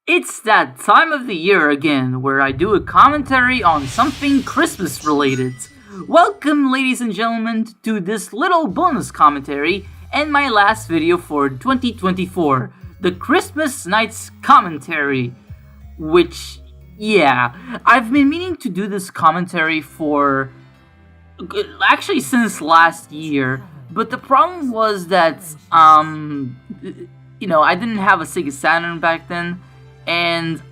It's that time of the year again where I do a commentary on something Christmas related. Welcome, ladies and gentlemen, to this little bonus commentary and my last video for 2024, the Christmas Nights commentary. Which, yeah, I've been meaning to do this commentary for actually since last year, but the problem was that, I didn't have a Sega Saturn back then, and,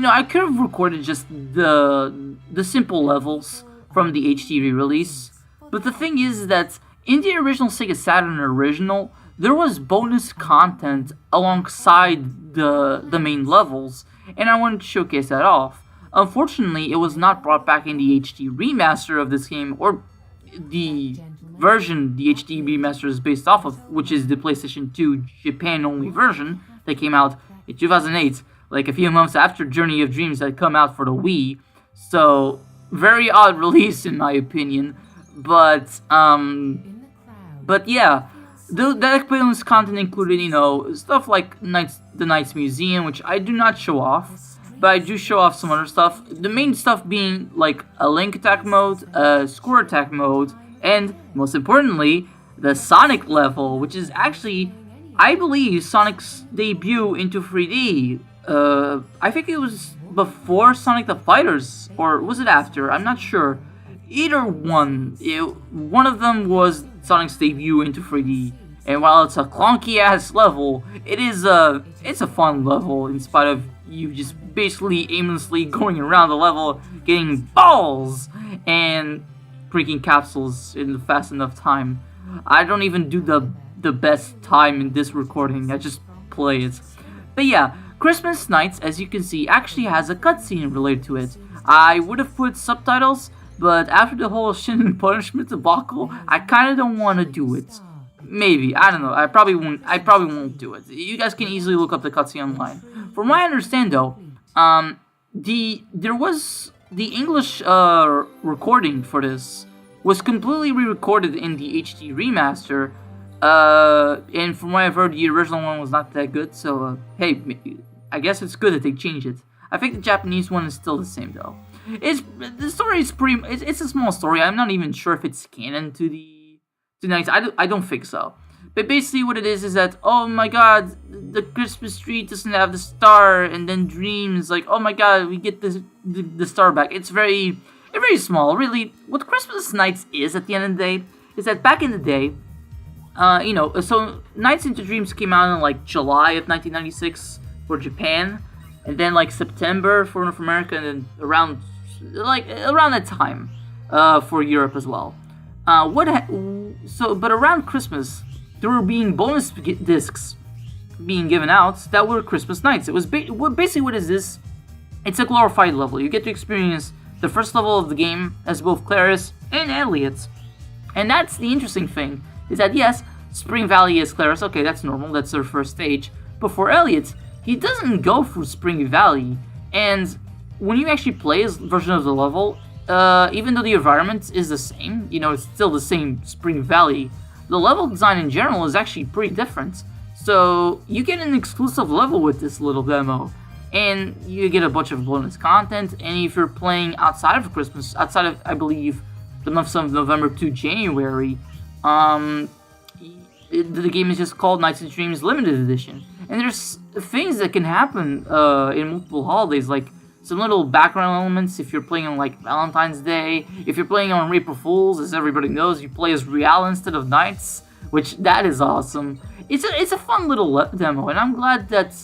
I could have recorded just the simple levels from the HD re-release, but the thing is that in the original Sega Saturn original, there was bonus content alongside the main levels, and I wanted to showcase that off. Unfortunately, it was not brought back in the HD remaster of this game, or the version the HD remaster is based off of, which is the PlayStation 2 Japan-only version that came out in 2008, like a few months after Journey of Dreams had come out for the Wii. So, very odd release in my opinion, but yeah, that bonus content included, stuff like the Knights Museum, which I do not show off, but I do show off some other stuff. The main stuff being like a Link attack mode, a Score attack mode, and most importantly, the Sonic level, which is actually, I believe, Sonic's debut into 3D. I think it was before Sonic the Fighters, or was it after? I'm not sure. Either one. One of them was Sonic's debut into 3D. And while it's a clunky ass level, it's a fun level in spite of you just basically aimlessly going around the level, getting balls and breaking capsules in fast enough time. I don't even do the best time in this recording. I just play it. But yeah, Christmas Nights, as you can see, actually has a cutscene related to it. I would have put subtitles, but after the whole Shin and Punishment debacle, I kind of don't want to do it. Maybe, I don't know. I probably won't do it. You guys can easily look up the cutscene online. From what I understand, though, there was the English recording for this was completely re-recorded in the HD remaster. And from what I've heard, the original one was not that good. So, hey, I guess it's good that they changed it. I think the Japanese one is still the same, though. The story is it's a small story. I'm not even sure if it's canon to Nights. I don't think so. But basically what it is that, oh my god, the Christmas tree doesn't have the star, and then Dreams, like, oh my god, we get the star back. It's very small. Really, what Christmas Nights is, at the end of the day, is that back in the day, so Nights into Dreams came out in, like, July of 1996 for Japan, and then, like, September for North America, and then around that time, for Europe as well. But around Christmas, there were being bonus discs being given out that were Christmas Nights. It was basically what is this? It's a glorified level. You get to experience the first level of the game as both Claris and Elliot. And that's the interesting thing, is that yes, Spring Valley is Claris, okay, that's normal, that's their first stage. But for Elliot, he doesn't go through Spring Valley. And when you actually play his version of the level, even though the environment is the same, it's still the same Spring Valley, the level design in general is actually pretty different. So you get an exclusive level with this little demo, and you get a bunch of bonus content, and if you're playing outside of Christmas, outside of, I believe, the months of November to January, the game is just called Nights and Dreams Limited Edition. And there's things that can happen in multiple holidays, like some little background elements if you're playing on, like, Valentine's Day. If you're playing on April Fools, as everybody knows, you play as Real instead of Knights, which, that is awesome. It's a fun little demo, and I'm glad that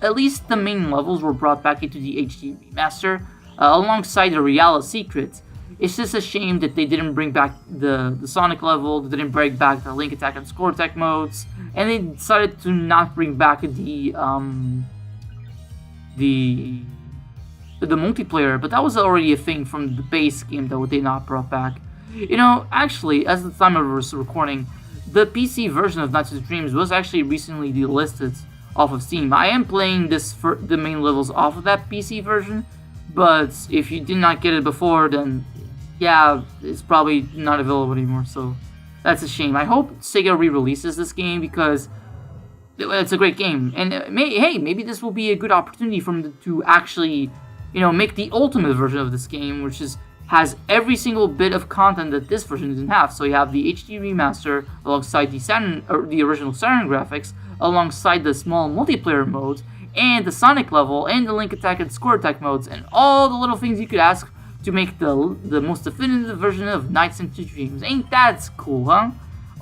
at least the main levels were brought back into the HD remaster, alongside the Real Secret. It's just a shame that they didn't bring back the Sonic level, they didn't bring back the Link attack and Score attack modes, and they decided to not bring back the multiplayer, but that was already a thing from the base game that they not brought back. Actually, as the time of this recording, the PC version of Nights and Dreams was actually recently delisted off of Steam. I am playing the main levels off of that PC version, but if you did not get it before, then yeah, it's probably not available anymore, so that's a shame. I hope Sega re-releases this game, because It's a great game, and hey, maybe this will be a good opportunity for them to actually, make the ultimate version of this game, which has every single bit of content that this version doesn't have. So you have the HD remaster alongside the original Saturn graphics, alongside the small multiplayer modes, and the Sonic level, and the Link Attack and Score Attack modes, and all the little things you could ask to make the most definitive version of Nights into Dreams. Ain't that cool, huh?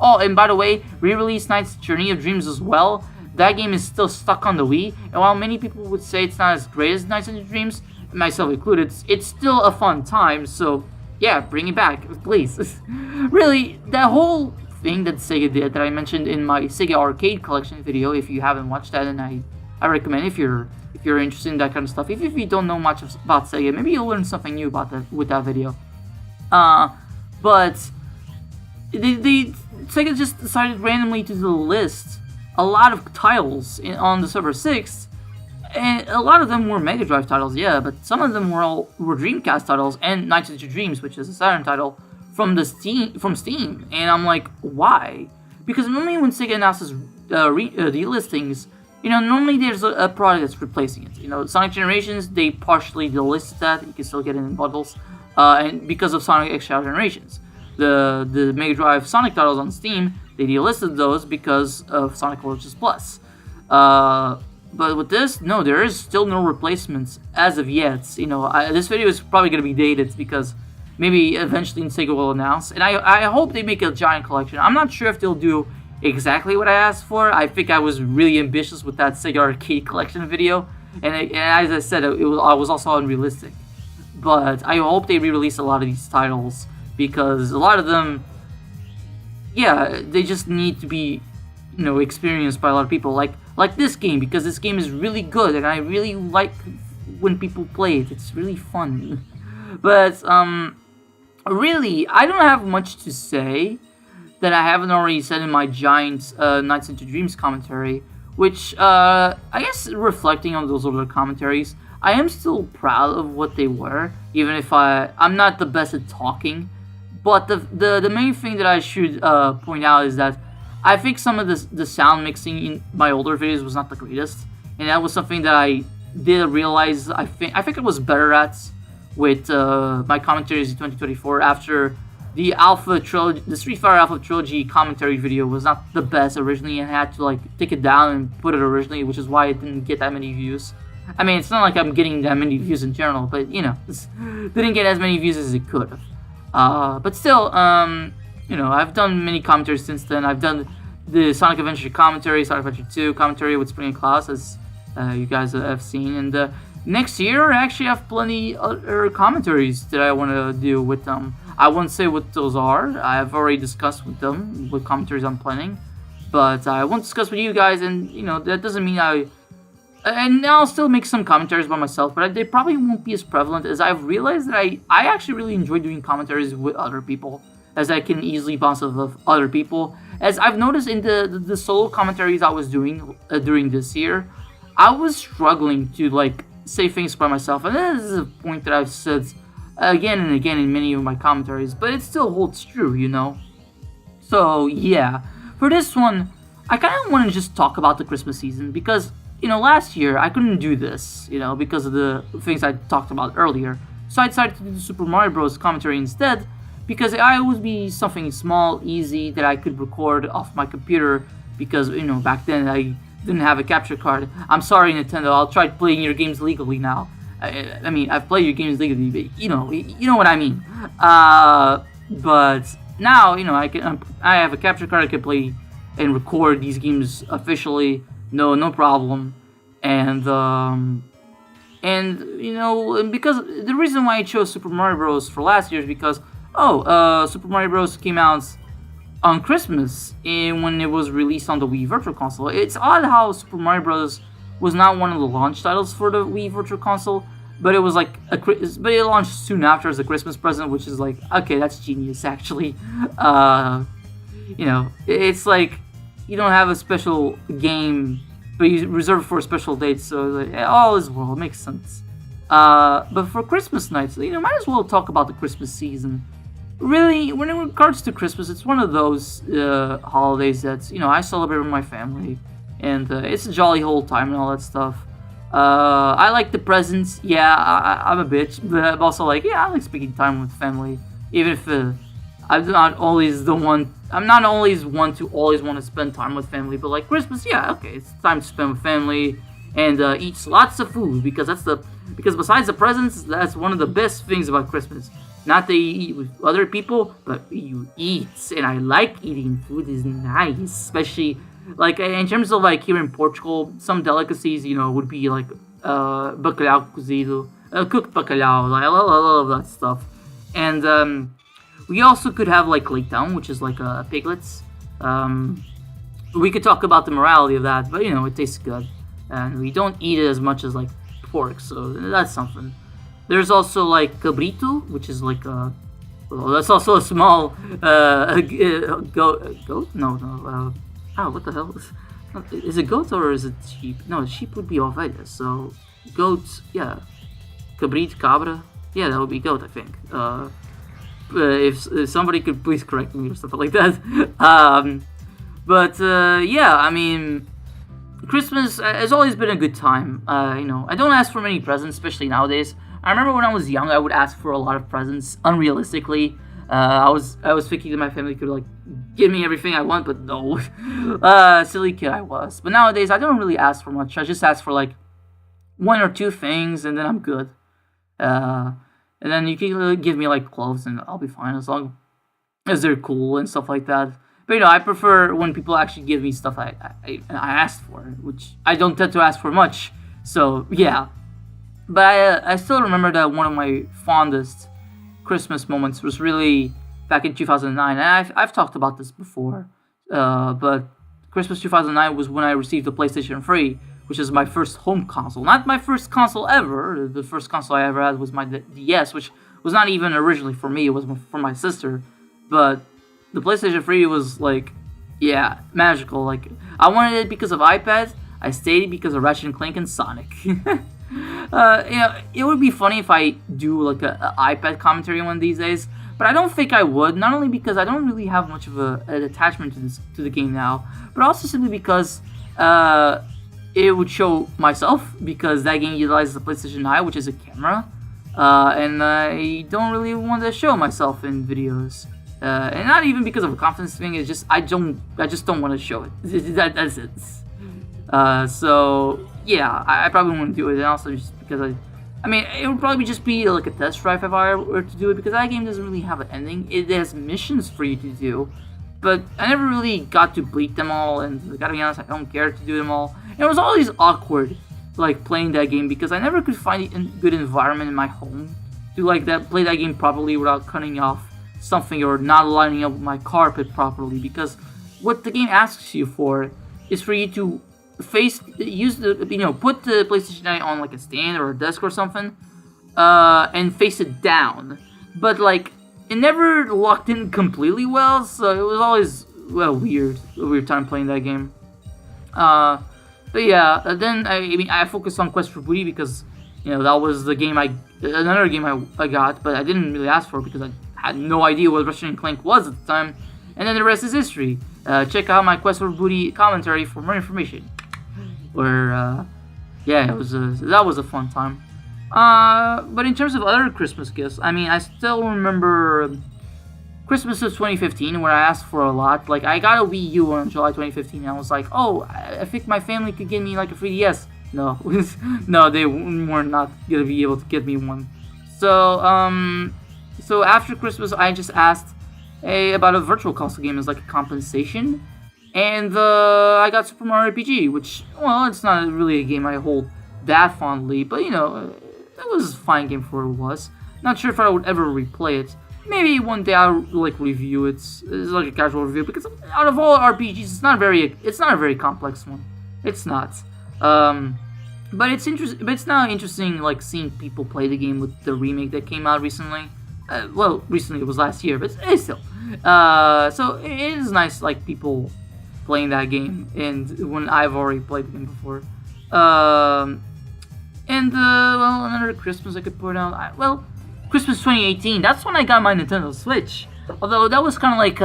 Oh, and by the way, re-release Knight's Journey of Dreams as well. That game is still stuck on the Wii, and while many people would say it's not as great as Nights into Dreams, myself included, it's still a fun time, so yeah, bring it back, please. Really, that whole thing that Sega did that I mentioned in my Sega Arcade Collection video, if you haven't watched that, and I recommend if you're interested in that kind of stuff, if you don't know much about Sega, maybe you'll learn something new about that with that video. But Sega just decided randomly to list a lot of titles on the Server 6, and a lot of them were Mega Drive titles, yeah, but some of them were Dreamcast titles and Nights into Dreams, which is a Saturn title from Steam, and I'm like, why? Because normally when Sega announces the listings, normally there's a product that's replacing it. Sonic Generations, they partially delisted that. You can still get it in bundles, and because of Sonic X Generations. The Mega Drive Sonic titles on Steam, they delisted those because of Sonic Origins Plus. But with this, no, there is still no replacements as of yet. This video is probably going to be dated because maybe eventually Sega will announce, and I hope they make a giant collection. I'm not sure if they'll do exactly what I asked for. I think I was really ambitious with that Sega Arcade Collection video, and as I said, I was also unrealistic. But I hope they re-release a lot of these titles, because a lot of them, yeah, they just need to be, experienced by a lot of people. Like this game, because this game is really good, and I really like when people play it. It's really fun. But really, I don't have much to say that I haven't already said in my giant Nights into Dreams commentary, which, I guess reflecting on those older commentaries, I am still proud of what they were, even if I'm not the best at talking. But the main thing that I should point out is that I think some of the sound mixing in my older videos was not the greatest, and that was something that I did realize I think I was better at with my commentaries in 2024 after the Street Fighter Alpha Trilogy commentary video was not the best originally, and I had to take it down and put it originally, which is why it didn't get that many views. I mean, it's not like I'm getting that many views in general, but it didn't get as many views as it could have. But still, I've done many commentaries since then. I've done the Sonic Adventure commentary, Sonic Adventure 2 commentary with Spring and Klaus, as you guys have seen, and next year I actually have plenty other commentaries that I want to do with them. I won't say what those are. I've already discussed with them what commentaries I'm planning, but I won't discuss with you guys, and that doesn't mean and I'll still make some commentaries by myself, but they probably won't be as prevalent, as I've realized that I actually really enjoy doing commentaries with other people, as I can easily bounce off of other people. As I've noticed in the solo commentaries I was doing during this year, I was struggling to say things by myself, and this is a point that I've said again and again in many of my commentaries, but it still holds true, So yeah, for this one, I kind of want to just talk about the Christmas season, because last year I couldn't do this, because of the things I talked about earlier. So I decided to do the Super Mario Bros. Commentary instead, because it would be something small, easy, that I could record off my computer, because, back then I didn't have a capture card. I'm sorry, Nintendo, I'll try playing your games legally now. I mean, I've played your games legally, but you know what I mean. But now, I have a capture card, I can play and record these games officially, no problem. And because the reason why I chose Super Mario Bros. For last year is because, Super Mario Bros. Came out on Christmas when it was released on the Wii Virtual Console. It's odd how Super Mario Bros. Was not one of the launch titles for the Wii Virtual Console, but it was but it launched soon after as a Christmas present, which is okay, that's genius actually. It's you don't have a special game, but you reserve it for a special date, so all is well, it makes sense. But for Christmas nights, might as well talk about the Christmas season. Really, when in regards to Christmas, it's one of those holidays that I celebrate with my family, and it's a jolly whole time and all that stuff. I like the presents. Yeah, I'm a bitch, but I'm also like, yeah, I like spending time with family, even if I'm not always the one. I'm not always one to always want to spend time with family, but like Christmas, yeah, okay, it's time to spend with family and eat lots of food because besides the presents, that's one of the best things about Christmas. Not that you eat with other people, but you eat, and I like eating. Food is nice, especially like in terms of like here in Portugal, some delicacies would be like bacalhau cozido, cooked bacalhau. Like, I love that stuff, and we also could have like leitão, which is like piglets. We could talk about the morality of that, but it tastes good, and we don't eat it as much as like pork, so that's something. There's also like cabrito, which is like that's also a small goat. No. What the hell is it? Goat or is it sheep? No, sheep would be ovelha. So goats, yeah. Cabrito, cabra, yeah, that would be goat, I think. If somebody could please correct me or something like that. Yeah, I mean, Christmas has always been a good time. I don't ask for many presents, especially nowadays. I remember when I was young, I would ask for a lot of presents, unrealistically. I was thinking that my family could like give me everything I want, but no, silly kid I was. But nowadays, I don't really ask for much. I just ask for like one or two things, and then I'm good. And then you can give me like clothes, and I'll be fine as long as they're cool and stuff like that. But I prefer when people actually give me stuff I asked for, which I don't tend to ask for much. So yeah. But I still remember that one of my fondest Christmas moments was really back in 2009. And I've talked about this before, but Christmas 2009 was when I received the PlayStation 3, which is my first home console. Not my first console ever. The first console I ever had was my DS, which was not even originally for me. It was for my sister. But the PlayStation 3 was like, yeah, magical. Like, I wanted it because of iPad. I stayed because of Ratchet and Clank and Sonic. It would be funny if I do like a iPad commentary one of these days, but I don't think I would. Not only because I don't really have much of an attachment to the game now, but also simply because it would show myself, because that game utilizes the PlayStation Eye, which is a camera, and I don't really want to show myself in videos. And not even because of a confidence thing. It's just I just don't want to show it. That's it. So yeah, I probably wouldn't do it, and also just because I mean, it would probably just be like a test drive if I were to do it, because that game doesn't really have an ending. It has missions for you to do, but I never really got to beat them all, and gotta be honest, I don't care to do them all. And it was always awkward, like playing that game, because I never could find a good environment in my home to play that game properly without cutting off something or not lining up my carpet properly, because what the game asks you for is for you to put the PlayStation 9 on like a stand or a desk or something, and face it down. But like, it never locked in completely well, so it was always a weird time playing that game. But yeah, then I focused on Quest for Booty because that was the game another game I got, but I didn't really ask for it because I had no idea what Ratchet and Clank was at the time. And then the rest is history. Check out my Quest for Booty commentary for more information. Where, that was a fun time. But in terms of other Christmas gifts, I mean, I still remember Christmas of 2015 where I asked for a lot. Like, I got a Wii U on July 2015, and I was like, oh, I think my family could give me like a 3DS. No, no, they were not gonna be able to get me one. So after Christmas, I just asked about a virtual console game as like a compensation. And I got Super Mario RPG, which, well, it's not really a game I hold that fondly, but it was a fine game for what it was. Not sure if I would ever replay it. Maybe one day I'll like review it. It's like a casual review, because out of all RPGs, it's not a very complex one. It's not. But it's interesting. But it's now interesting, like seeing people play the game with the remake that came out recently. Recently it was last year, but it's still. So it is nice, like people playing that game, and when I've already played the game before. Another Christmas I could put out. Christmas 2018. That's when I got my Nintendo Switch. Although that was kind of like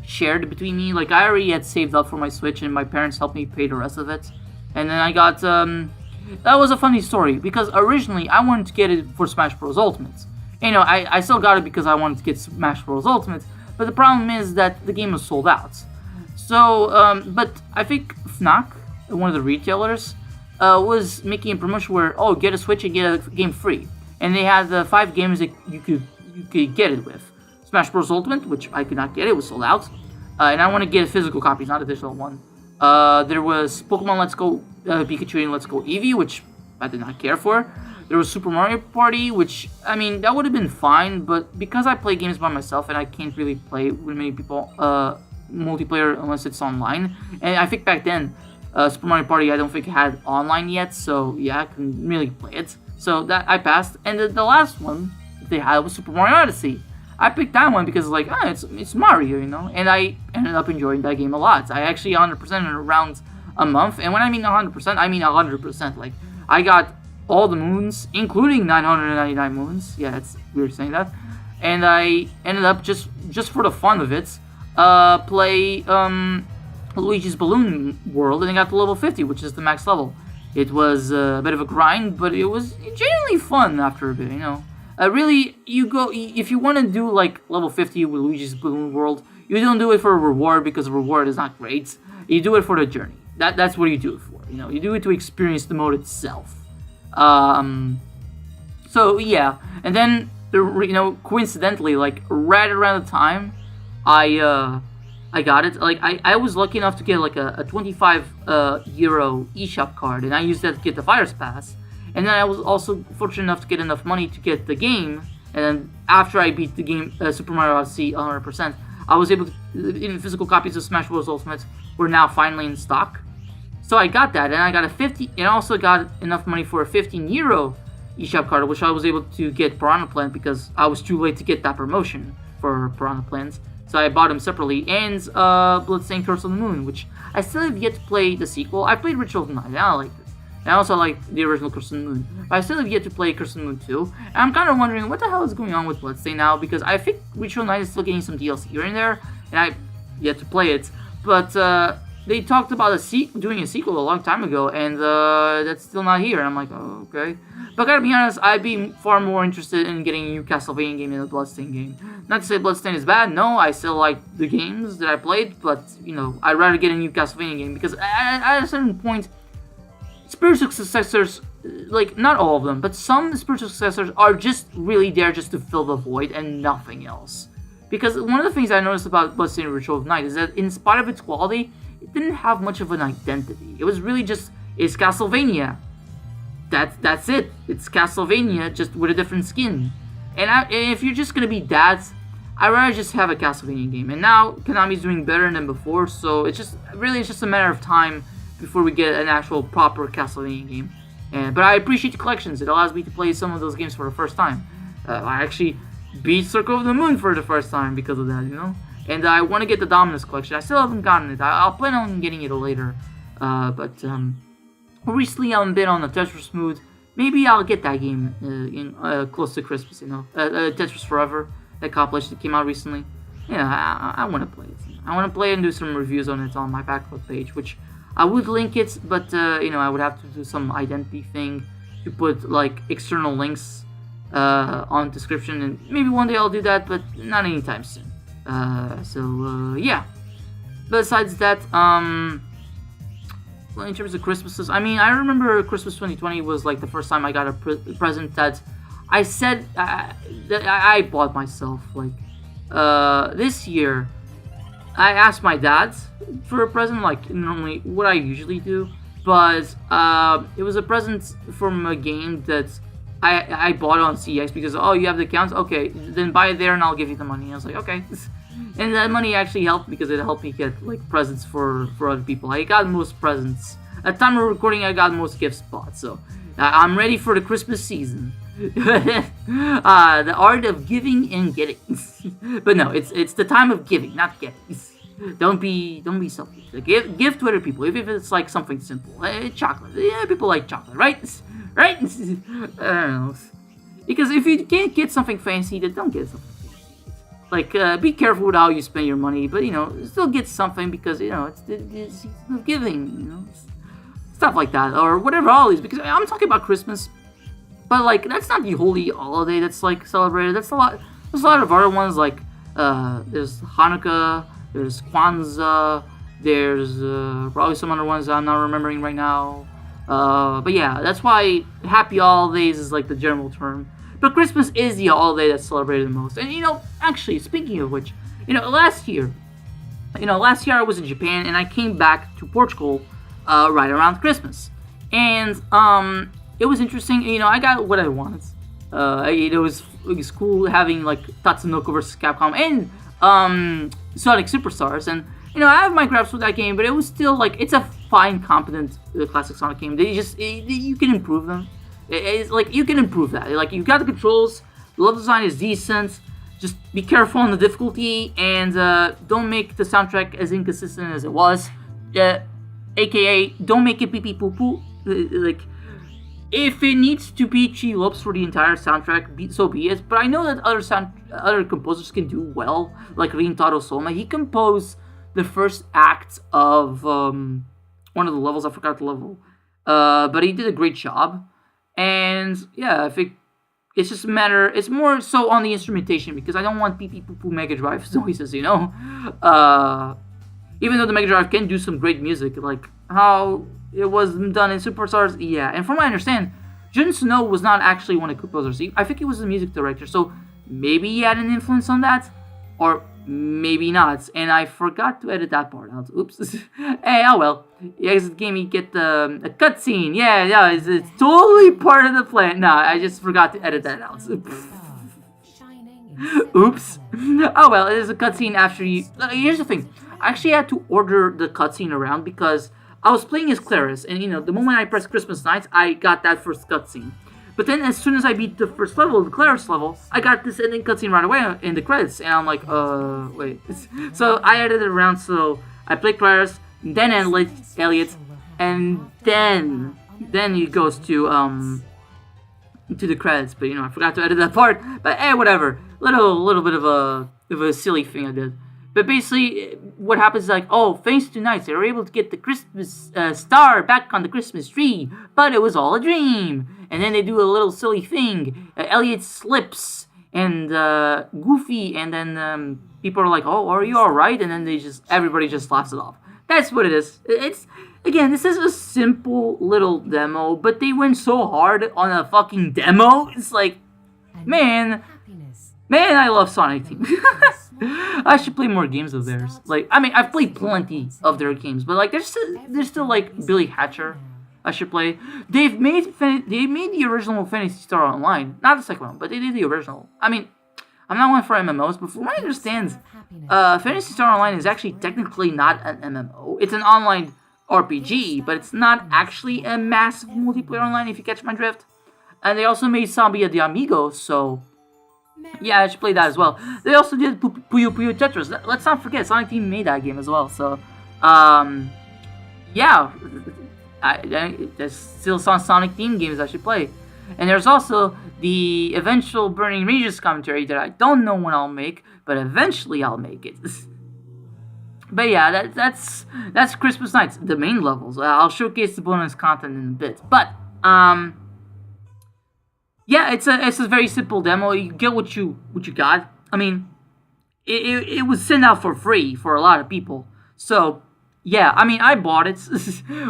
shared between me. Like, I already had saved up for my Switch, and my parents helped me pay the rest of it. And then I got, that was a funny story, because originally I wanted to get it for Smash Bros. Ultimate. You know, I still got it because I wanted to get Smash Bros. Ultimate, but the problem is that the game was sold out. So, but I think Fnac, one of the retailers, was making a promotion where, oh, get a Switch and get a game free. And they had the 5 games that you could get it with. Smash Bros. Ultimate, which I could not get, it was sold out. And I want to get a physical copy, not a digital one. There was Pokemon Let's Go Pikachu and Let's Go Eevee, which I did not care for. There was Super Mario Party, which, I mean, that would have been fine, but because I play games by myself and I can't really play with many people, multiplayer unless it's online. And I think back then, Super Mario Party I don't think had online yet, so yeah, I couldn't really play it. So that I passed. And the last one they had was Super Mario Odyssey. I picked that one because like, it's Mario, you know, and I ended up enjoying that game a lot. I actually 100% in around a month, and when I mean 100%, I mean 100%. Like, I got all the moons, including 999 moons. Yeah, it's weird saying that. And I ended up just for the fun of it, play Luigi's Balloon World, and I got to level 50, which is the max level. It was a bit of a grind, but it was genuinely fun after a bit, you know. Really, if you want to do like level 50 with Luigi's Balloon World, you don't do it for a reward because the reward is not great. You do it for the journey. That's what you do it for. You know, you do it to experience the mode itself. So yeah, and then coincidentally, like right around the time I got it. Like I was lucky enough to get like a 25 euro eShop card, and I used that to get the Fires Pass. And then I was also fortunate enough to get enough money to get the game. And then after I beat the game, Super Mario Odyssey 100%, I was able to, in physical copies of Smash Bros. Ultimate were now finally in stock. So I got that, and I got a 50, and also got enough money for a 15 euro eShop card, which I was able to get Piranha Plant because I was too late to get that promotion for Piranha Plants. So I bought them separately, and Bloodstained Curse of the Moon, which I still have yet to play the sequel. I played Ritual of the Night, and I like it. And I also like the original Curse of the Moon. But I still have yet to play Curse of the Moon 2. And I'm kind of wondering what the hell is going on with Bloodstained now, because I think Ritual of the Night is still getting some DLC here and there, and I've yet to play it. But they talked about doing a sequel a long time ago, and that's still not here. And I'm like, oh, okay. But I gotta be honest, I'd be far more interested in getting a new Castlevania game than a Bloodstained game. Not to say Bloodstained is bad, no, I still like the games that I played, but, you know, I'd rather get a new Castlevania game, because at a certain point, spiritual successors, like, not all of them, but some spiritual successors are just really there just to fill the void and nothing else. Because one of the things I noticed about Bloodstained Ritual of Night is that in spite of its quality, it didn't have much of an identity. It was really just, it's Castlevania. That's it. It's Castlevania, just with a different skin. And if you're just gonna be that, I'd rather just have a Castlevania game. And now, Konami's doing better than before, so it's just a matter of time before we get an actual proper Castlevania game. But I appreciate the collections. It allows me to play some of those games for the first time. I actually beat Circle of the Moon for the first time because of that, you know? And I want to get the Dominus collection. I still haven't gotten it. I'll plan on getting it later. Recently I've been on a Tetris mood. Maybe I'll get that game close to Christmas, you know? Tetris Forever, that compilation that came out recently. Yeah, I want to play it. I want to play it and do some reviews on it on my backlog page, which I would link it, but I would have to do some identity thing to put like external links on description, and maybe one day I'll do that, but not anytime soon. Yeah. Besides that, well, in terms of Christmases, I mean, I remember Christmas 2020 was like the first time I got a present that I said that I bought myself. Like this year, I asked my dad for a present, like normally what I usually do, but it was a present from a game that I bought on CX because, oh, you have the accounts? Okay, then buy it there and I'll give you the money. I was like, okay. And that money actually helped because it helped me get like presents for other people. I got most presents. At the time of recording, I got most gifts bought, so I'm ready for the Christmas season. The art of giving and getting. But no, it's the time of giving, not getting. Don't be selfish. Give to other people, even if it's like something simple. Chocolate. Yeah, people like chocolate, right? Right? I don't know. Because if you can't get something fancy, then don't get something fancy. Like, be careful with how you spend your money, but still get something because it's the season of giving. Stuff like that, or whatever holidays. Because I'm talking about Christmas, but like that's not the holy holiday that's like celebrated. That's a lot. There's a lot of other ones like there's Hanukkah, there's Kwanzaa, there's probably some other ones that I'm not remembering right now. But yeah, that's why Happy Holidays is like the general term. But Christmas is the holiday that's celebrated the most. And actually, speaking of which, last year I was in Japan and I came back to Portugal right around Christmas. And it was interesting. I got what I wanted. It was cool having like Tatsunoko versus Capcom and Sonic Superstars. And I have my grasp with that game, but it was still like it's a fine, competent classic Sonic game. You can improve them. It's like you can improve that. Like you got the controls, the level design is decent. Just be careful on the difficulty and don't make the soundtrack as inconsistent as it was. AKA, don't make it pee pee poo poo. Like if it needs to be Chi Lopes for the entire soundtrack, so be it. But I know that other composers can do well, like Rintaro Soma. He composed the first act of one of the levels. I forgot the level, but he did a great job. And yeah, I think it's just a matter. It's more so on the instrumentation because I don't want pee pee poo poo Mega Drive noises. Even though the Mega Drive can do some great music, like how it was done in Superstars, yeah. And from what I understand, Jun Snow was not actually one of the composers. I think he was the music director, so maybe he had an influence on that, or maybe not. And I forgot to edit that part out. Oops. Hey, oh well. You exit game, you get a cutscene. Yeah, it's totally part of the plan. No, I just forgot to edit that out. Oops. Oh well, it is a cutscene after you. Here's the thing. I actually had to order the cutscene around because I was playing as Claris, and the moment I pressed Christmas Nights, I got that first cutscene. But then as soon as I beat the first level, the Claris level, I got this ending cutscene right away in the credits, and I'm like, wait. So I edited it around, so I played Claris, then Elliot, and then it goes to the credits. But I forgot to edit that part. But whatever. Little bit of a silly thing I did. But basically, what happens is like, thanks to NiGHTS, they were able to get the Christmas star back on the Christmas tree, but it was all a dream. And then they do a little silly thing. Elliot slips, and Goofy, and then people are like, are you alright? And then everybody just laughs it off. That's what it is. Again, this is a simple little demo, but they went so hard on a fucking demo. It's like, man, I love Sonic Team. I should play more games of theirs. Like, I mean, I've played plenty of their games, but like, there's still like Billy Hatcher. I should play. They made the original Phantasy Star Online, not the second one, but they did the original. I mean, I'm not one for MMOs, but from what I understand, Phantasy Star Online is actually technically not an MMO. It's an online RPG, but it's not actually a massive multiplayer online. If you catch my drift. And they also made Zombie de Amigos, so. Yeah, I should play that as well. They also did Puyo Puyo Tetris. Let's not forget, Sonic Team made that game as well. So, yeah, there's still some Sonic Team games I should play. And there's also the eventual Burning Ranges commentary that I don't know when I'll make, but eventually I'll make it. But yeah, that's Christmas Nights, the main levels. I'll showcase the bonus content in a bit. But, yeah, it's a very simple demo. You get what you got. I mean, it was sent out for free for a lot of people. So yeah, I mean, I bought it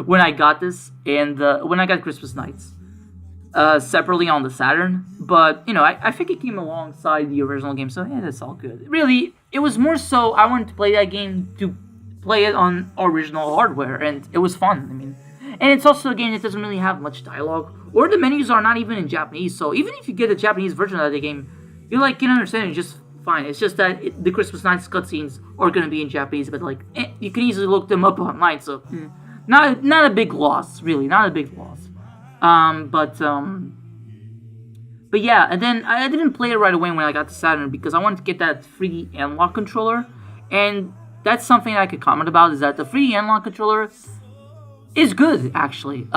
when I got this, and when I got Christmas Nights, separately on the Saturn. But I think it came alongside the original game, so yeah, that's all good. Really, it was more so I wanted to play that game to play it on original hardware, and it was fun. I mean. And it's also a game that doesn't really have much dialogue, or the menus are not even in Japanese, so even if you get a Japanese version of the game, you can understand it just fine. It's just that the Christmas Nights cutscenes are going to be in Japanese, but you can easily look them up online, so not a big loss, really, not a big loss. But yeah, and then I didn't play it right away when I got the Saturn, because I wanted to get that 3D analog controller, and that's something I could comment about, is that the 3D analog controller is good, actually.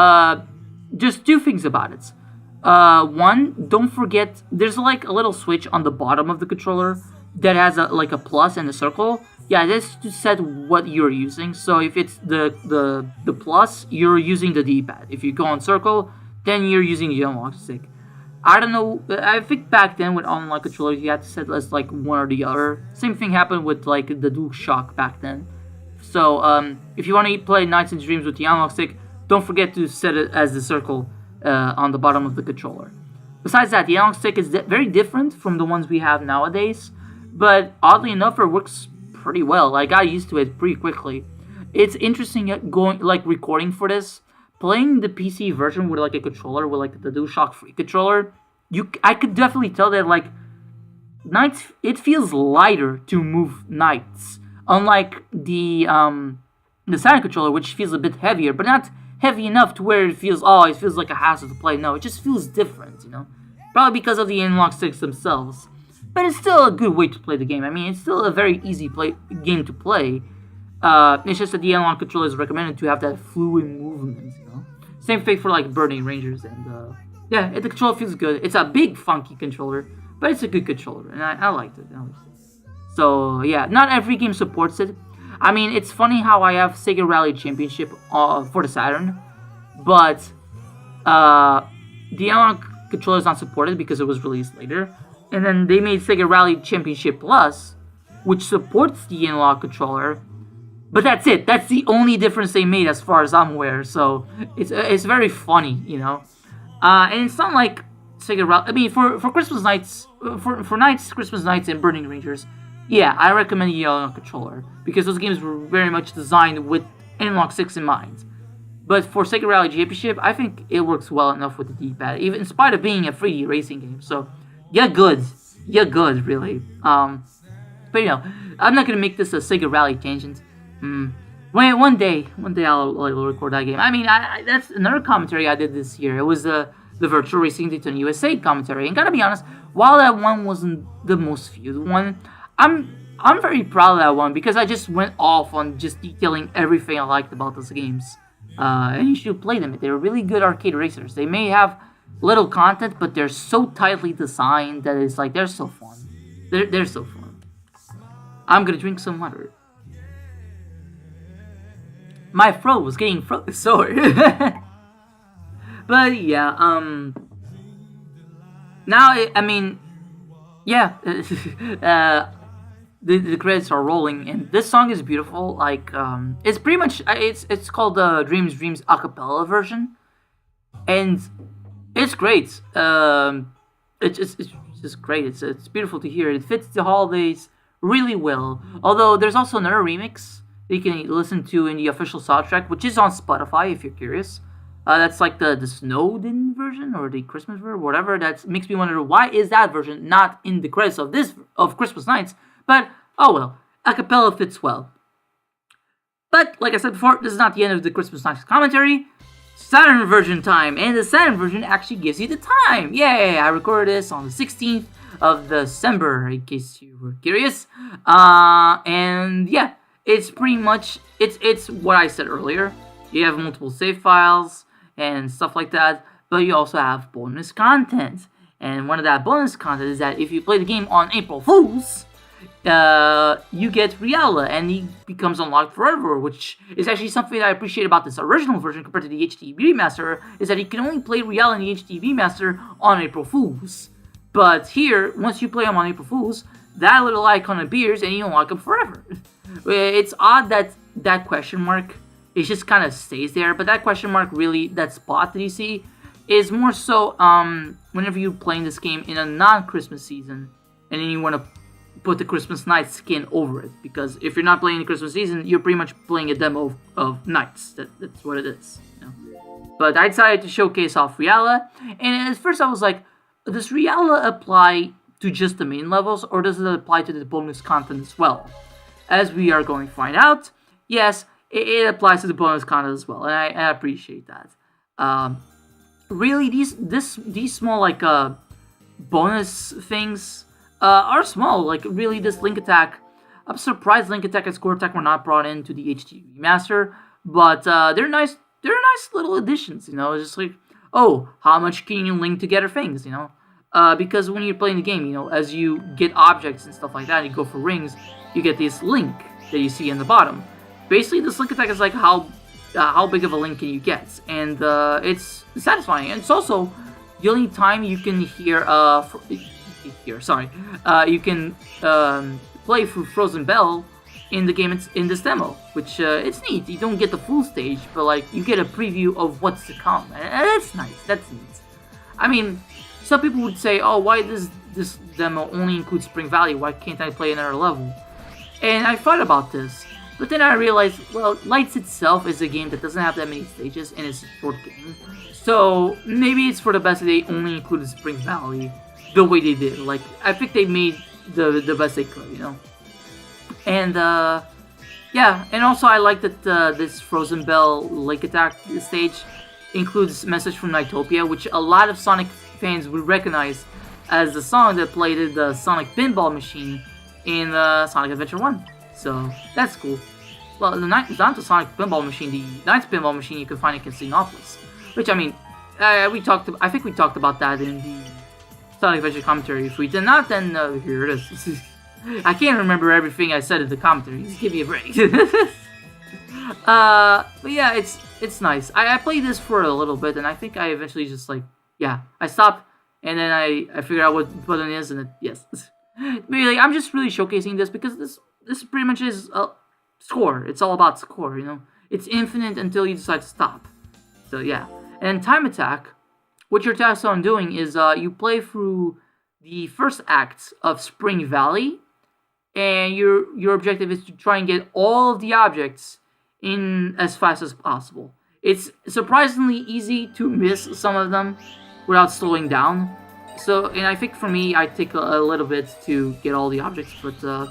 Just two things about it. One, don't forget, there's like a little switch on the bottom of the controller that has like a plus and a circle. Yeah, that's to set what you're using. So if it's the plus, you're using the D-pad. If you go on circle, then you're using the analog stick. I don't know. I think back then with online controllers, you had to set as like one or the other. Same thing happened with like the DualShock back then. So if you want to play Nights and Dreams with the analog stick, don't forget to set it as the circle on the bottom of the controller. Besides that, the analog stick is very different from the ones we have nowadays, but oddly enough, it works pretty well. I got used to it pretty quickly. It's interesting going like recording for this. Playing the PC version with like a controller with like the DualShock 3 controller, I could definitely tell that like Nights, it feels lighter to move Nights, unlike the Saturn controller, which feels a bit heavier, but not heavy enough to where it feels like a hassle to play. No, it just feels different, probably because of the analog sticks themselves. But it's still a good way to play the game. I mean, it's still a very easy game to play. It's just that the analog controller is recommended to have that fluid movement. Same thing for like Burning Rangers, and the controller feels good. It's a big funky controller, but it's a good controller, and I liked it. So yeah, not every game supports it. I mean, it's funny how I have Sega Rally Championship for the Saturn, but the analog controller is not supported because it was released later. And then they made Sega Rally Championship Plus, which supports the analog controller. But that's it. That's the only difference they made as far as I'm aware. So it's very funny, and it's not like Sega Rally. I mean, for Christmas nights, for nights, Christmas nights, and Burning Rangers, yeah, I recommend the analog controller because those games were very much designed with analog sticks in mind. But for Sega Rally Championship, I think it works well enough with the D-pad, even in spite of being a 3D racing game. So you're good, really. But I'm not gonna make this a Sega Rally tangent. One day I'll record that game. I mean, that's another commentary I did this year. It was the Virtual Racing Daytona USA commentary. And gotta be honest, while that one wasn't the most viewed one, I'm very proud of that one because I just went off on just detailing everything I liked about those games. And you should play them. They're really good arcade racers. They may have little content, but they're so tightly designed that it's like they're so fun. They're so fun. I'm gonna drink some water. My throat was getting sore. But yeah, now I mean, yeah, the credits are rolling, and this song is beautiful. Like, it's pretty much it's called the Dreams acapella version, and it's great. It's just great. It's beautiful to hear. It fits the holidays really well. Although there's also another remix that you can listen to in the official soundtrack, which is on Spotify if you're curious. That's like the Snowden version or the Christmas version, whatever. That makes me wonder why is that version not in the credits of Christmas Nights. But oh well, acapella fits well. But like I said before, this is not the end of the Christmas Nights commentary. Saturn version time, and the Saturn version actually gives you the time. Yay! I recorded this on the 16th of December, in case you were curious. And yeah, it's pretty much it's what I said earlier. You have multiple save files and stuff like that, but you also have bonus content. And one of that bonus content is that if you play the game on April Fools, you get Riala, and he becomes unlocked forever, which is actually something that I appreciate about this original version compared to the HD remaster, is that you can only play Riala in the HD remaster on April Fools. But here, once you play him on April Fools, that little icon appears and you unlock him forever. It's odd that that question mark, it just kind of stays there, but that question mark really, that spot that you see, is more so whenever you're playing this game in a non-Christmas season, and then you want to put the Christmas Night skin over it, because if you're not playing the Christmas season, you're pretty much playing a demo of Nights. That's what it is. But I decided to showcase off Riala, and at first I was like, does Riala apply to just the main levels, or does it apply to the bonus content as well? As we are going to find out, yes, it applies to the bonus content as well, and I appreciate that. Really, these small like bonus things are small. Like really, this Link Attack, I'm surprised Link Attack and Score Attack were not brought into the HD remaster, but they're nice. They're nice little additions. It's just like, oh, how much can you link together things? because when you're playing the game, as you get objects and stuff like that, and you go for rings, you get this link that you see in the bottom. Basically, this link attack is like how big of a link can you get, and it's satisfying. And it's also the only time you can you can play through Frozen Bell in the game. It's in this demo, which it's neat. You don't get the full stage, but like you get a preview of what's to come, and that's nice. That's neat. I mean, some people would say, "Oh, why does this demo only include Spring Valley? Why can't I play another level?" And I thought about this, but then I realized, well, NiGHTS itself is a game that doesn't have that many stages, and it's a short game. So maybe it's for the best that they only included Spring Valley the way they did. Like, I think they made the best they could, And yeah, and also I like that this Frozen Bell Link Attack stage includes Message from NiGHTopia, which a lot of Sonic fans would recognize as the song that played in the Sonic Pinball Machine in Sonic Adventure 1. So that's cool. Well, not the Sonic Pinball Machine, the NiGHTS Pinball Machine you can find in Casinopolis. Which, I mean, I think we talked about that in the Sonic Adventure commentary. If we did not, then here it is. I can't remember everything I said in the commentary. Just give me a break. But yeah, it's nice. I played this for a little bit, and I think I eventually just I stopped, and then I figured out what button is, and yes. Really, I'm just really showcasing this because this pretty much is score. It's all about score, It's infinite until you decide to stop. So yeah. And Time Attack, what you're tasked on doing is you play through the first act of Spring Valley, and your objective is to try and get all of the objects in as fast as possible. It's surprisingly easy to miss some of them without slowing down. So, and I think for me, I take a little bit to get all the objects, but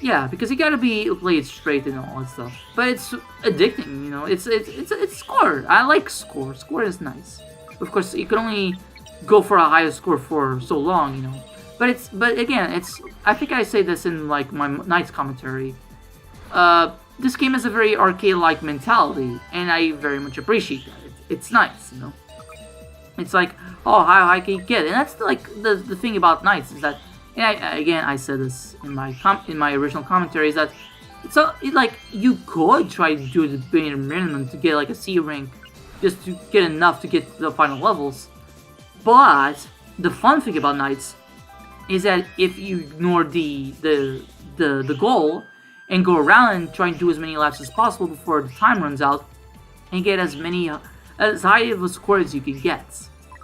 yeah, because you gotta play it straight and all that stuff. But it's addicting, It's score. I like score. Score is nice. Of course, you can only go for a higher score for so long, But again, I think I say this in like my NiGHTS commentary. This game has a very arcade-like mentality, and I very much appreciate that. It's nice, It's like, oh, how high can you get? And that's like the thing about NiGHTS is that, and I said this in my original commentary, is that like you could try to do the bare minimum to get like a C rank, just to get enough to get to the final levels. But the fun thing about NiGHTS is that if you ignore the goal and go around and try and do as many laps as possible before the time runs out, and get as high of a score as you can get.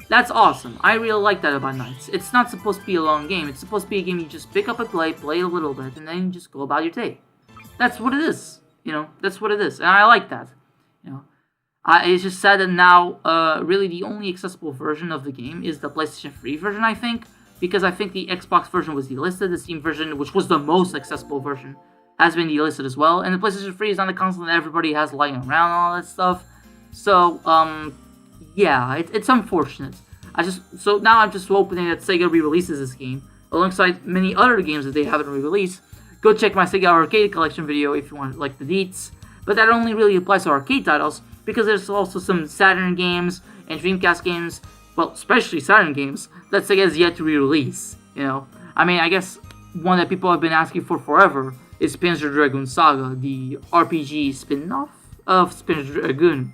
That's awesome. I really like that about NiGHTS. It's not supposed to be a long game. It's supposed to be a game you just pick up and play a little bit, and then you just go about your day. That's what it is. That's what it is. And I like that. It's just sad that now, really the only accessible version of the game is the PlayStation 3 version, I think. Because I think the Xbox version was delisted. The Steam version, which was the most accessible version, has been delisted as well. And the PlayStation 3 is not a console that everybody has lying around and all that stuff. So, yeah, it's unfortunate. So now I'm just hoping that Sega re-releases this game, alongside many other games that they haven't re-released. Go check my Sega Arcade Collection video if you want like the deets. But that only really applies to arcade titles, because there's also some Saturn games and Dreamcast games, well, especially Saturn games, that Sega has yet to re-release, I mean, I guess one that people have been asking for forever is Panzer Dragoon Saga, the RPG spin-off of Panzer Dragoon,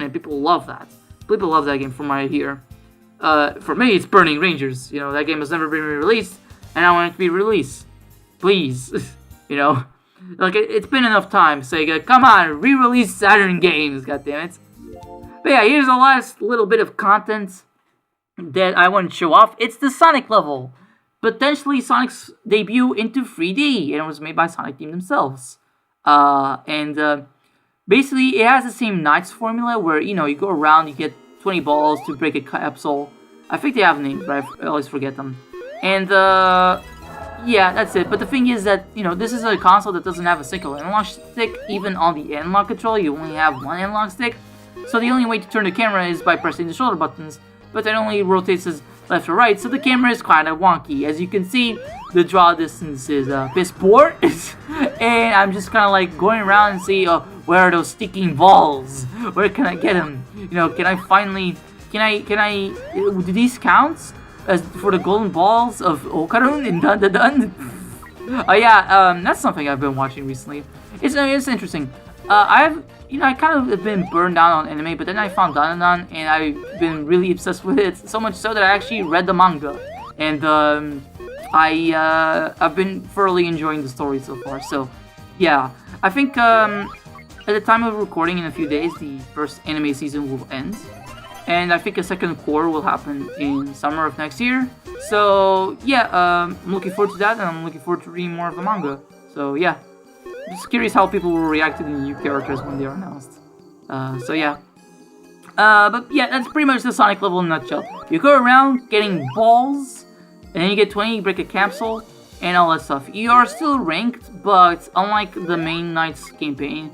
and people love that. People love that game from what I hear. For me, it's Burning Rangers. That game has never been re-released, and I want it to be released. Please. Like, it's been enough time, Sega. Come on, re-release Saturn games, goddammit. But yeah, here's the last little bit of content that I want to show off. It's the Sonic level. Potentially Sonic's debut into 3D, and it was made by Sonic Team themselves. Basically, it has the same NiGHTS formula where, you go around, you get 20 balls to break a capsule. I think they have names, but I always forget them. And, yeah, that's it. But the thing is that, this is a console that doesn't have a single analog stick. Even on the analog controller, you only have one analog stick. So the only way to turn the camera is by pressing the shoulder buttons, but it only rotates as left or right, so the camera is kind of wonky. As you can see, the draw distance is piss poor, and I'm just kind of like going around and see where are those sticking balls? Where can I get them? Can I finally? Do these count? as for the golden balls of Okarun in Dun Dun Dun. Oh yeah, that's something I've been watching recently. It's interesting. I kind of have been burned down on anime, but then I found Dun Dun Dun, and I've been really obsessed with it. So much so that I actually read the manga, and I've been thoroughly enjoying the story so far. So yeah, I think at the time of recording in a few days, the first anime season will end. And I think a second core will happen in summer of next year. So yeah, I'm looking forward to that, and I'm looking forward to reading more of the manga. So yeah, just curious how people will react to the new characters when they are announced. So yeah. But yeah, that's pretty much the Sonic level in a nutshell. You go around getting balls, and then you get 20, you break a capsule, and all that stuff. You are still ranked, but unlike the main Knights campaign,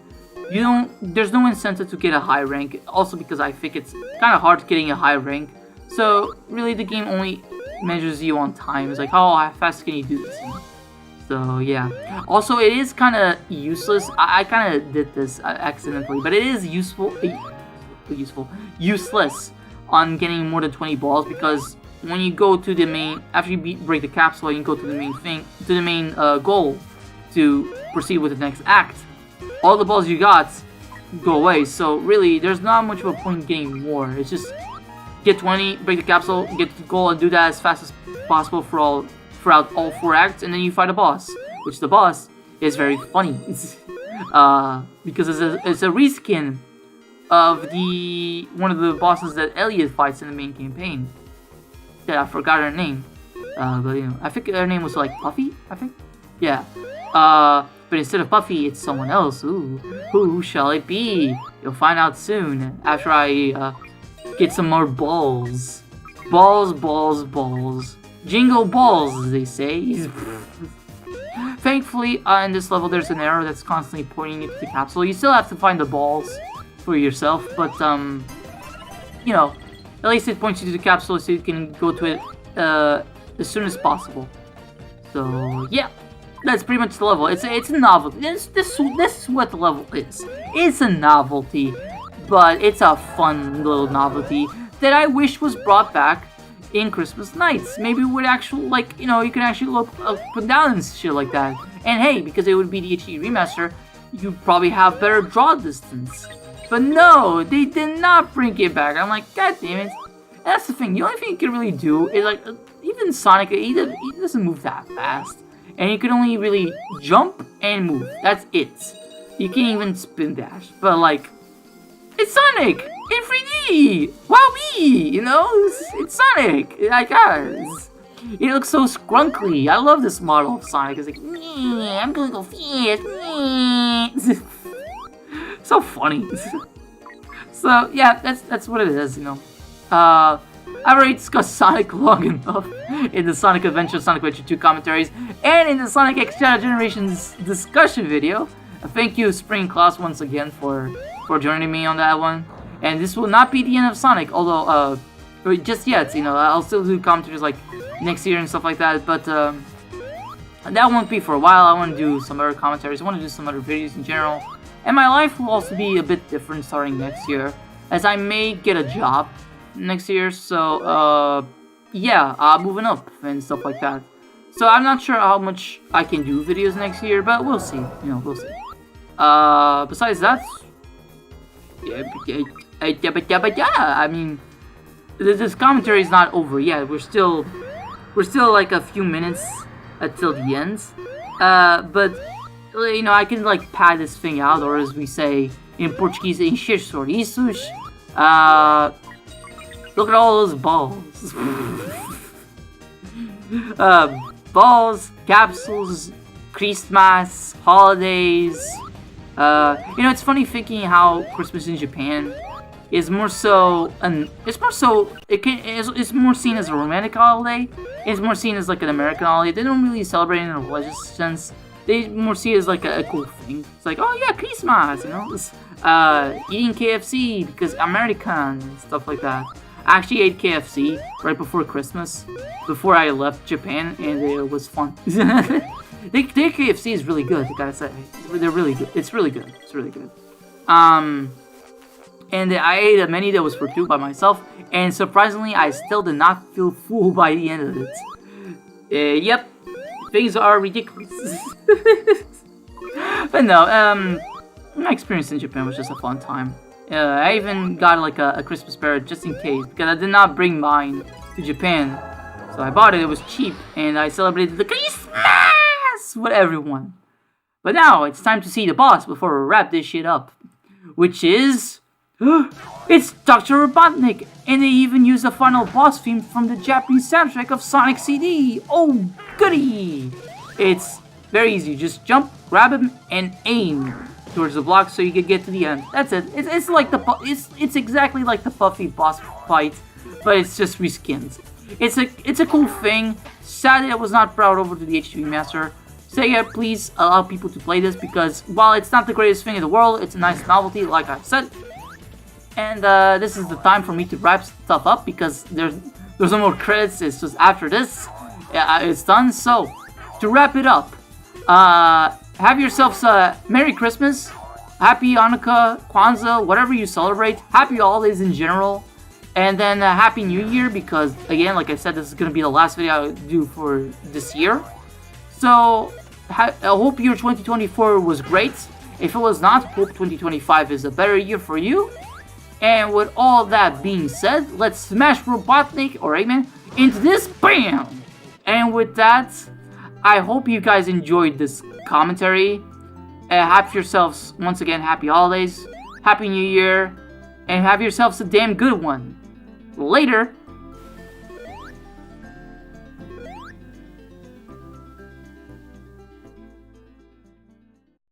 there's no incentive to get a high rank, also because I think it's kind of hard getting a high rank. So really the game only measures you on time. It's like, how fast can you do this? So yeah. Also, it is kind of useless. I kind of did this accidentally, but it is useless on getting more than 20 balls, because when you go to the main, after you break the capsule, you go to the main goal to proceed with the next act. All the balls you got go away, so really there's not much of a point in getting more. It's just get 20, break the capsule, get to the goal, and do that as fast as possible throughout all 4 acts, and then you fight a boss, which the boss is very funny. Because it's a reskin of one of the bosses that Elliot fights in the main campaign. Yeah, I forgot her name, but I think her name was like Puffy, I think. Yeah. But instead of Puffy, it's someone else. Ooh, who shall it be? You'll find out soon, after I get some more balls. Balls, balls, balls. Jingle balls, as they say. Thankfully, in this level, there's an arrow that's constantly pointing you to the capsule. You still have to find the balls for yourself, but, at least it points you to the capsule so you can go to it as soon as possible. So, yeah. That's pretty much the level. It's a novelty. This is what the level is. It's a novelty, but it's a fun little novelty that I wish was brought back in Christmas Nights. Maybe with actual, you can actually look up and down and shit like that. And hey, because it would be the HD remaster, you probably have better draw distance. But no, they did not bring it back. I'm like, god damn it. And that's the thing. The only thing you can really do is even Sonic, he doesn't move that fast. And you can only really jump and move. That's it. You can't even spin dash. But it's Sonic in 3D. Wowee! It's Sonic. Guys, it looks so scrunkly. I love this model of Sonic. It's like, I'm gonna go fast. So funny. So yeah, that's what it is. I've already discussed Sonic long enough in the Sonic Adventure, Sonic Adventure 2 commentaries, and in the Sonic X Generations discussion video. Thank you, Spring Class, once again for joining me on that one. And this will not be the end of Sonic, although just yet. I'll still do commentaries next year and stuff like that. But that won't be for a while. I want to do some other commentaries. I want to do some other videos in general. And my life will also be a bit different starting next year, as I may get a job next year, so yeah, moving up and stuff like that. So I'm not sure how much I can do videos next year, but we'll see. We'll see. Besides that, I mean, this commentary is not over yet. We're still a few minutes until the end. But I can pad this thing out, or as we say in Portuguese, encher chouriços. Look at all those balls. Balls, capsules, Christmas, holidays. It's funny thinking how Christmas in Japan is more so it's more seen as a romantic holiday. It's more seen as an American holiday. They don't really celebrate it in a religious sense. They more see it as a cool thing. It's like, oh yeah, Christmas, eating KFC because American and stuff like that. I actually ate KFC right before Christmas, before I left Japan, and it was fun. Their KFC is really good, I gotta say. They're really good. It's really good. It's really good. And I ate a menu that was for 2 by myself, and surprisingly, I still did not feel full by the end of it. Yep, things are ridiculous. But no, my experience in Japan was just a fun time. I even got like a Christmas parrot just in case, because I did not bring mine to Japan. So I bought it, it was cheap, and I celebrated the Christmas with everyone. But now, it's time to see the boss before we wrap this shit up. Which is... it's Dr. Robotnik! And they even used the final boss theme from the Japanese soundtrack of Sonic CD! Oh, goody! It's very easy, just jump, grab him, and aim towards the block so you can get to the end. That's it. It's like it's exactly like the Puffy boss fight, but it's just reskinned. It's a cool thing. Sadly, I was not brought over to the HTV Master. Sega, please allow people to play this, because while it's not the greatest thing in the world, it's a nice novelty, like I said. And this is the time for me to wrap stuff up, because there's no more credits. It's just after this, it's done. So to wrap it up, have yourselves a Merry Christmas, Happy Hanukkah, Kwanzaa, whatever you celebrate. Happy holidays in general. And then Happy New Year, because again, like I said, this is going to be the last video I do for this year. So I hope year 2024 was great. If it was not, hope 2025 is a better year for you. And with all that being said, let's smash Robotnik or Eggman into this BAM! And with that, I hope you guys enjoyed this commentary. Have yourselves, once again, happy holidays, Happy New Year, and have yourselves a damn good one. Later!